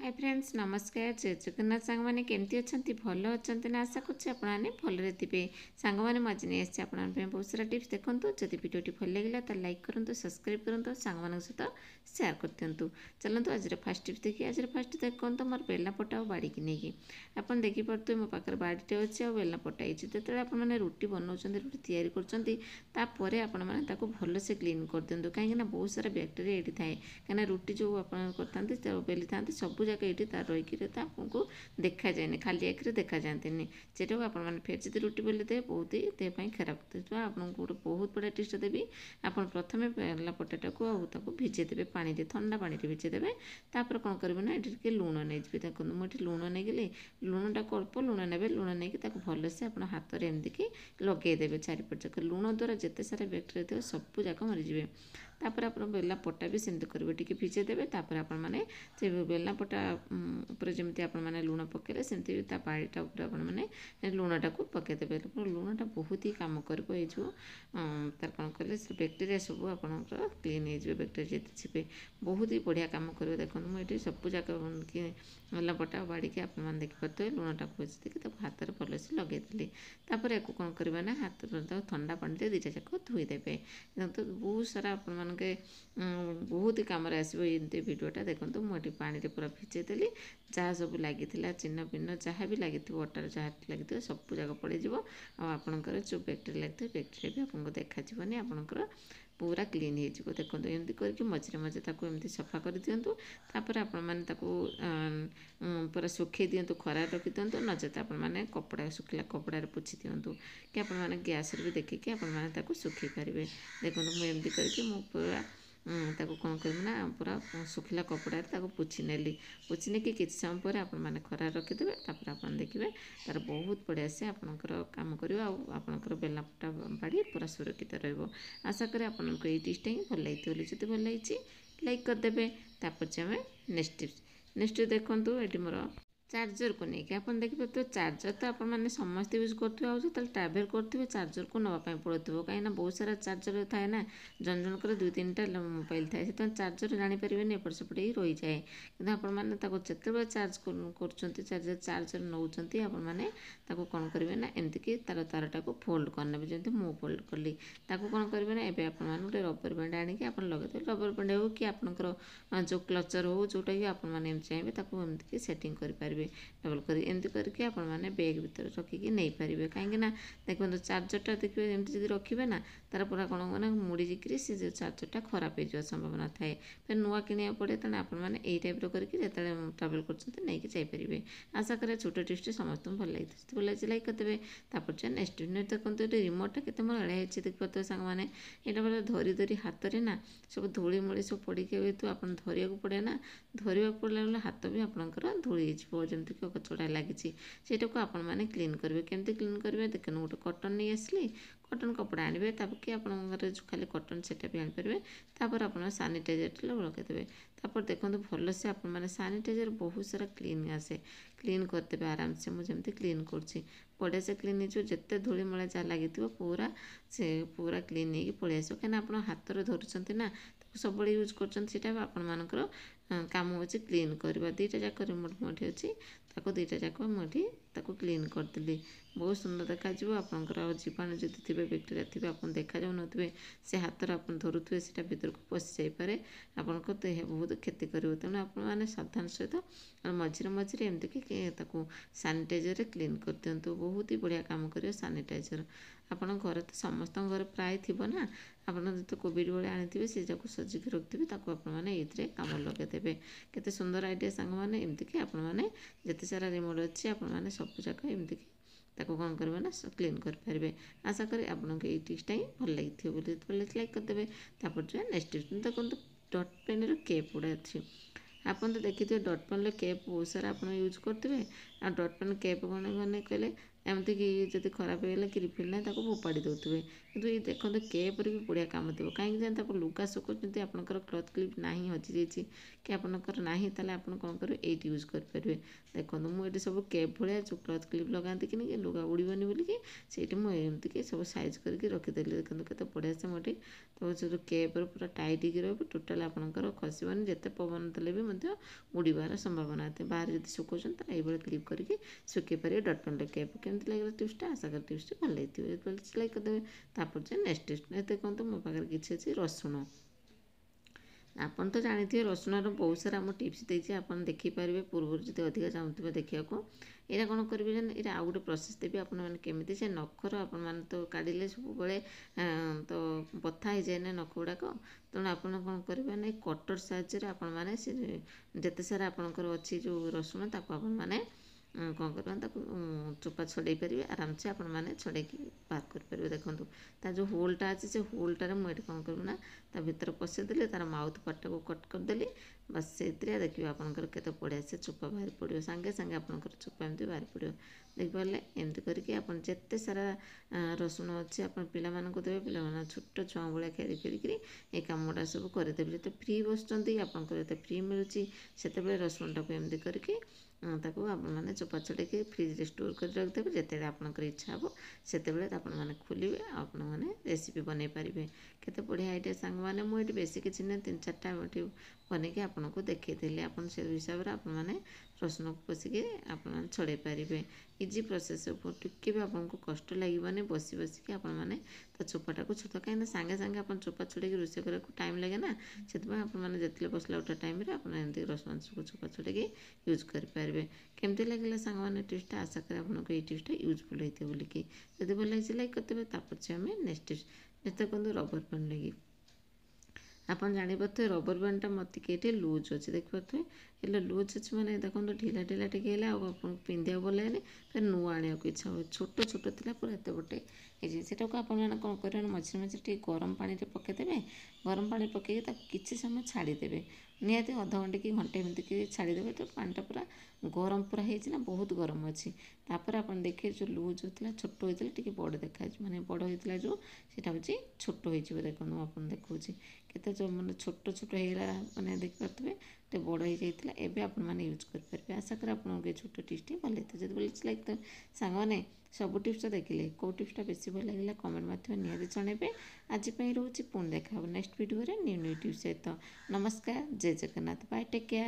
Hi friends नमस्कार जय जगन्नाथ सांग मैंने केमती अच्छा भल अच्छा ना आशा करें भलरे थे सांग मैंने मज नहीं आसी बहुत सारा टिप्स देखूँ जब भिडियो भल लगे तो लाइक करूँ सब्सक्राइब करूँ सांग मान सहित सेयार कर दिंतु। चलते आज फास्ट टिप्स देखिए। आज फास्ट देखो मोर बेला पटा और बाड़ी की नहीं आप देखिपे मो पाखे बाड़ीटे अच्छे और बेला पटा जो आपने रुटी बनाऊँ रुटी या कर भलसे क्लीन कर दिंतु कहीं बहुत सारा बैक्टेरिया ये थाए कहीं रुटी जो आप बेली था सब जाक ये रही आपको देखा जाए खाली आखिर देखा जाती सेटा आप फेर जब रुटी बेली देवे बहुत ही देहपाई खराब तो आपको गोटे बहुत बड़ा टिप्स देवी। आप प्रथम बेला पटाटा को भिजे देवे पानी ठंडा पानी भिजे देवे तापर कौन करेंगे ना ये लुण नहीं देखो मुझे लुण नहीं गली लुणटा को अल्प लुण ने लुण नहीं भलसे आप हाथ में एमती लगेदेवे चारिपट जाक लुण द्वारा जिते सारा बैक्टेरिया थी सब जाक मरीजे। तापर आप बेला पटा भी सेमती करेंगे टी भिजे देवे तापर आपने से बेला पटा उपर जमी आपने लुण पकेले सेमती बाड़ीटा आपने लुणटा को पकईदेवे लुणटा बहुत ही कम कर तार कौन कले बैक्टेरिया सब आप क्लीन हो बैक्टेरिया जी बहुत ही बढ़िया कम कर देखो मुझे सब जाक बेला पटा बाड़ी की आप देखिए लुणटा को देखिए हाथ में भलसे लगेदेली तापर या कौन करवा ना हाथ ठंडा पानी दुईटा जाक धोईदेवे तो बहुत सारा आपके बहुत ही कम आसो ये भिडटा देखो मुझे पानी पूरा भिजेदेली जहाँ सब लगी चिन्ह पिन्न जहाँ भी लगी अटार जहाँ लगी सब जाक पड़े आपणकर जो बैक्टेरिया लगी बैक्टेरिया भी आपको देखाଯିबनी आपणकर पूरा क्लीन हो देखो एमती करके मझे मझे एमती सफा कर दिंतु तापर आपने पूरा सुखई दिंतु खरा रखी दिंतु नचेत आपने कपड़ा सुखला कपड़ा पोछि दिंतु कि आपने गैस भी देखिए आपने सुखी पारे देखो मुझे करके पूरा ताको कौन करी ना पूरा सुखला कपड़ा पोछि नेली पोछि नहीं कि समय पर आपने खरा रखीदे तापर आप देखिए तार बहुत बढ़िया से आपंकर कम कर आपंकर बेला पटा बाड़ी पूरा सुरक्षित रहा। करें आपको ये टिप्सटा ही भल लगी जब भल लगी लाइक करदे तापर आम नेक्स्ट देखूँ ये मोर चार्जर को लेकिन आप देखिए तो चार्जर तो आपने समस्त यूज करेंगे जो ट्राभेल करेंगे चार्जर को नापी पड़ो कहीं बहुत सारा चार्जर थाए ना जन जनकर 2-3टा मोबाइल थाए से चार्जर जानीपर एपट सेपट ही रही जाए कि आपते चार्ज कर चार्जर नौ आपने कौन करेंगे ना एमती तार तारटा को फोल्ड करने जमी मु फोल्ड कली कौन करेंगे ना ये आप गोटे रबर बैंड आणिक आप लगे रबर बैंड हो कि आपंकर जो क्लचर हो जोटा कि आपने चाहिए एमती सेटिंग करेंगे डबल कर एमती करके आपने बैग भर रखिकी नहीं पारे कहीं देखो चार्जरटा देखिए एमती जब रखिए ना तार पूरा कौन होगा मुड़ी सी जो चार्जरटा खराब हो संभावना थाए फिर नुआ किना पड़े तेना आपने यही टाइप करके जो ट्राभेल कर नहीं जापरेंगे। आशा करें छोट टिप्स समस्त भल लगी भल लगे लाइक करदे तापर नेक्स्ट देखो ये रिमोटा के मलड़ा है देखिए सांग मैंने यहाँ बोले धरी धरी हाथ में ना सब धूली मूली सब पड़ी तो आप धरिया पड़े ना धरवा पड़ा हाथ भी आपंकर धूली जमी कचड़ा लगी को आपने क्लीन करेंगे केमती क्लीन करेंगे देखें गोटे कटन नहीं आसली कटन कपड़ा आने ताकि आप खाली कटन से भी आनीपारे तापर आप सानिटाइजर लगेदेवे तापर देखो भल से आपने सानिटाइजर बहुत सारा क्लीन आसे क्लीन करदे आराम से मुझे क्लीन कर बढ़िया से क्लीन हो जिते धूली मला जहाँ लगी पूरा से पूरा क्लीन हो पलि आस कहीं आप हाथ में धरुंच ना सब यूज कर काम हो क्लीन करवा 2टा जाक रिमोट मोटी अच्छी 2टा जाक मुझे क्लीन करदेली बहुत सुंदर देखा आपंकर जीवाणु जदि थे बैक्टेरिया थे आप देखा जाऊन से हाथ में आप धरुवे से भर को पशि जापे आपको देह बहुत क्षति कर तेणु आपने सावधान सहित मझे मझे एमती सानिटाइजर क्लीन कर दिंतु बहुत ही बढ़िया काम कर सानिटाइजर आप घर तो समस्त घर प्राय थी ना आप जो कोविड बेले आनी से जाको सजिक रखिथे आपने ये कम लगेदेवे केते सुंदर आइडिया सांग मैंने एमती कि आपने जिते सारा रिमोट अच्छी आपने सब जाक एमती कौन करेंगे ना क्लीन करेंगे। आशा करें आपको ये टिप्सटा ही भल लगी भल लाइक करदे तापर नेक्स्ट टिप्स देखो डट पेन केप गुड़ा अच्छी आप तो देखिए डट पेन केप बहुत सारा आप यूज करेंगे आ डट पेन केप कौन कहले एमती कि जब खराब होगा कि रिफिल ना फोपाड़ी दे କିନ୍ତୁ ଏଇ ଦେଖନ୍ତୁ କେପ୍ରେ ବି ବଢ଼ିଆ କାମ ଦେବ। କାହିଁକି ଜାଣନ୍ତି ଆପଣ ଲୁଗା ଶୁଖଉଛନ୍ତି ଆପଣଙ୍କର କ୍ଲଥ୍ କ୍ଲିପ୍ ନାହିଁ ହଜିଯାଇଛି କି ଆପଣଙ୍କର ନାହିଁ, ତାହେଲେ ଆପଣ କ'ଣ କରିବେ ଏଇଠି ୟୁଜ୍ କରିପାରିବେ। ଦେଖନ୍ତୁ ମୁଁ ଏଠି ସବୁ କେପ୍ ଭଳିଆ ଯେଉଁ କ୍ଲଥ୍ କ୍ଲିପ୍ ଲଗାନ୍ତି କି ଲୁଗା ଉଡ଼ିବନି ବୋଲିକି ସେଇଠି ମୁଁ ଏମିତିକି ସବୁ ସାଇଜ୍ କରିକି ରଖିଦେଲି। ଦେଖନ୍ତୁ କେତେ ବଢ଼ିଆ ସେ ମୁଁ ଏଠି ତ ଯେଉଁ କେପ୍ରେ ପୁରା ଟାଇଟ୍ ହେଇକି ରହିବ, ଟୋଟାଲ୍ ଆପଣଙ୍କର ଖସିବନି। ଯେତେ ପବନ ଦେଲେ ବି ମଧ୍ୟ ଉଡ଼ିବାର ସମ୍ଭାବନା ଥାଏ। ବାହାରେ ଯଦି ଶୁଖଉଛନ୍ତି ତାହେଲେ ଏଇଭଳି କ୍ଲିପ୍ କରିକି ଶୁଖେଇ ପାରିବେ ଡଟ୍ ପେନ୍ରେ କେପ୍। କେମିତି ଲାଗିଲା ଟିପ୍ସଟା? ଆଶା କରେ ଟିପ୍ସଟି ଭଲ ଲାଗିଥିବ। ଯଦି ଲାଇକ୍ କରିଦେବେ। ତାପରେ ଯେ ନେକ୍ସଟ ଟିପ୍ସ ଦେଖନ୍ତୁ ମୋ ପାଖରେ କିଛି ଅଛି ରସୁଣ। ଆପଣ ତ ଜାଣିଥିବେ ରସୁଣର ବହୁତ ସାରା ମୁଁ ଟିପ୍ସ ଦେଇଛି, ଆପଣ ଦେଖିପାରିବେ ପୂର୍ବରୁ ଯଦି ଅଧିକା ଚାହୁଁଥିବେ ଦେଖିବାକୁ। ଏଇଟା କ'ଣ କରିବେ ଯେ ଏଇଟା ଆଉ ଗୋଟେ ପ୍ରୋସେସ୍ ଦେବି ଆପଣମାନେ କେମିତି ସେ ନଖର ଆପଣମାନେ ତ କାଢ଼ିଲେ ସବୁବେଳେ ତ ବଥା ହେଇଯାଏ ନା ନଖ ଗୁଡ଼ାକ। ତେଣୁ ଆପଣ କ'ଣ କରିବେ ନା କଟର ସାହାଯ୍ୟରେ ଆପଣମାନେ ସେ ଯେତେ ସାରା ଆପଣଙ୍କର ଅଛି ଯେଉଁ ରସୁଣ ତାକୁ ଆପଣମାନେ କ'ଣ କରିବେ ତାକୁ ଚୋପା ଛଡ଼େଇ ପାରିବେ ଆରାମସେ ଆପଣମାନେ ଛଡ଼େଇକି ବାହାର କରିପାରିବେ। ଦେଖନ୍ତୁ ତା ଯେଉଁ ହୋଲ୍ଟା ଅଛି ସେ ହୋଲ୍ଟାରେ ମୁଁ ଏଠି କ'ଣ କରିବି ନା ତା ଭିତରେ ପଶେଇଦେଲି, ତାର ମାଉଥ୍ ପାର୍ଟଟାକୁ କଟ୍ କରିଦେଲି। ବାସ୍ ସେଇଥିରେ ଦେଖିବେ ଆପଣଙ୍କର କେତେ ବଢ଼ିଆ ସେ ଚୋପା ବାହାରି ପଡ଼ିବ। ସାଙ୍ଗେ ସାଙ୍ଗେ ଆପଣଙ୍କର ଚୋପା ଏମିତି ବାହାରି ପଡ଼ିବ। ଦେଖିପାରିଲେ ଏମିତି କରିକି ଆପଣ ଯେତେ ସାରା ରସୁଣ ଅଛି ଆପଣ ପିଲାମାନଙ୍କୁ ଦେବେ। ପିଲାମାନେ ଛୋଟ ଛୁଆ ଭଳିଆ ଖେଳି ଖେଳିକିରି ଏ କାମଟା ସବୁ କରିଦେବେ। ଯେତେ ଫ୍ରି ବସୁଛନ୍ତି ଆପଣଙ୍କର ଯେତେ ଫ୍ରି ମିଳୁଛି ସେତେବେଳେ ରସୁଣଟାକୁ ଏମିତି କରିକି ତାକୁ ଆପଣମାନେ ଚୋପା ଛଡ଼େଇକି ଫ୍ରିଜରେ ଷ୍ଟୋର୍ କରି ରଖିଦେବେ। ଯେତେବେଳେ ଆପଣଙ୍କର ଇଚ୍ଛା ହେବ ସେତେବେଳେ ଆପଣମାନେ ଖୋଲିବେ ଆଉ ଆପଣମାନେ ରେସିପି ବନେଇ ପାରିବେ। କେତେ ବଢ଼ିଆ ଆଇଡ଼ିଆ ସାଙ୍ଗମାନେ। ମୁଁ ଏଠି ବେଶୀ କିଛି ନାହିଁ 3-4ଟା ଏଠି ବନେଇକି ଆପଣଙ୍କୁ ଦେଖେଇଦେଲି। ଆପଣ ସେ ହିସାବରେ ଆପଣମାନେ ରସୁଣକୁ ପଶିକି ଆପଣମାନେ ଛଡ଼େଇ ପାରିବେ। ଇଜି ପ୍ରୋସେସ୍ ଉପରେ ଟିକେ ବି ଆପଣଙ୍କୁ କଷ୍ଟ ଲାଗିବନି। ବସି ବସିକି ଆପଣମାନେ ତା ଚୋପାଟାକୁ କାହିଁକିନା ସାଙ୍ଗେ ସାଙ୍ଗେ ଆପଣ ଚୋପା ଛଡ଼େଇକି ରୋଷେଇ କରିବାକୁ ଟାଇମ୍ ଲାଗେ ନା, ସେଥିପାଇଁ ଆପଣମାନେ ଯେତେବେଳେ ବସିଲା ଉଠା ଟାଇମ୍ରେ ଆପଣ ଏମିତି ରସୁଣ ଚୋପା ଛଡ଼େଇକି ୟୁଜ୍ କରିପାରିବେ। କେମିତି ଲାଗିଲା ସାଙ୍ଗମାନେ ଟିପ୍ସଟା? ଆଶା କରେ ଆପଣଙ୍କୁ ଏଇ ଟିପ୍ସଟା ୟୁଜଫୁଲ୍ ହେଇଥିବ ବୋଲିକି। ଯଦି ଭଲ ଲାଗିଛି ଲାଇକ୍ କରିଦେବେ। ତାପରେ ଆମେ ନେକ୍ସଟ ଟିପ୍ସ ଦେଖନ୍ତୁ ରବର ବ୍ୟାଣ୍ଡ ଲାଗି। ଆପଣ ଜାଣିପାରୁଥିବେ ରବର ବ୍ୟାଣ୍ଡଟା ମୋତେ ଏଠି ଲୁଜ୍ ଅଛି, ଦେଖିପାରୁଥିବେ। ହେଲେ ଲୁଜ୍ ଅଛି ମାନେ ଦେଖନ୍ତୁ ଢିଲା ଢିଲା ଟିକେ ହେଲେ ଆଉ ଆପଣଙ୍କୁ ପିନ୍ଧିବାକୁ ଭଲ ଲାଗେନି, ଫେର୍ ନୂଆ ଆଣିବାକୁ ଇଚ୍ଛା ହୁଏ। ଛୋଟ ଛୋଟ ଥିଲା ପୁରା ଏତେ ଗୋଟେ ହେଇଛି। ସେଟାକୁ ଆପଣମାନେ କ'ଣ କରିବେ ନା ମଝିରେ ମଝିରେ ଟିକେ ଗରମ ପାଣିରେ ପକାଇଦେବେ। ଗରମ ପାଣି ପକାଇକି ତାକୁ କିଛି ସମୟ ଛାଡ଼ିଦେବେ। ନିହାତି ଅଧଘଣ୍ଟେ କି ଘଣ୍ଟେ ଏମିତିକି ଛାଡ଼ିଦେବେ। ତ ପାଣିଟା ପୁରା ଗରମ ପୁରା ହେଇଛି ନା, ବହୁତ ଗରମ ଅଛି। ତାପରେ ଆପଣ ଦେଖିବେ ଯେଉଁ ଲୁଜ୍ ହୋଇଥିଲା ଛୋଟ ହୋଇଥିଲା ଟିକେ ବଡ଼ ଦେଖାଯାଉଛି, ମାନେ ବଡ଼ ହୋଇଥିଲା ଯେଉଁ ସେଇଟା ହେଉଛି ଛୋଟ ହେଇଯିବ। ଦେଖନ୍ତୁ ମୁଁ ଆପଣ ଦେଖାଉଛି କେତେ ମାନେ ଛୋଟ ଛୋଟ ହେଇଗଲା, ମାନେ ଦେଖିପାରୁଥିବେ ଟିକେ ବଡ଼ ହେଇଯାଇଥିଲା। ଏବେ ଆପଣମାନେ ୟୁଜ୍ କରିପାରିବେ। ଆଶା କରେ ଆପଣଙ୍କୁ ଏ ଛୋଟ ଟିପ୍ସଟି ଭଲ ଲାଗିଥିବ। ଯଦି ଭଲ ଲାଇକ୍ ତ ସାଙ୍ଗମାନେ ସବୁ ଟିପ୍ସ ଦେଖିଲେ କେଉଁ ଟିପ୍ସଟା ବେଶୀ ଭଲ ଲାଗିଲା କମେଣ୍ଟ ମାଧ୍ୟମରେ ନିହାତି ଜଣାଇବେ। ଆଜି ପାଇଁ ରହୁଛି, ପୁଣି ଦେଖା ହେବ ନେକ୍ସଟ ଭିଡ଼ିଓରେ ନ୍ୟୁ ନ୍ୟୁ ଟିପ୍ସ ସହିତ। ନମସ୍କାର, ଜୟ ଜଗନ୍ନାଥ, ବାଏ, ଟେକ୍ କେୟାର।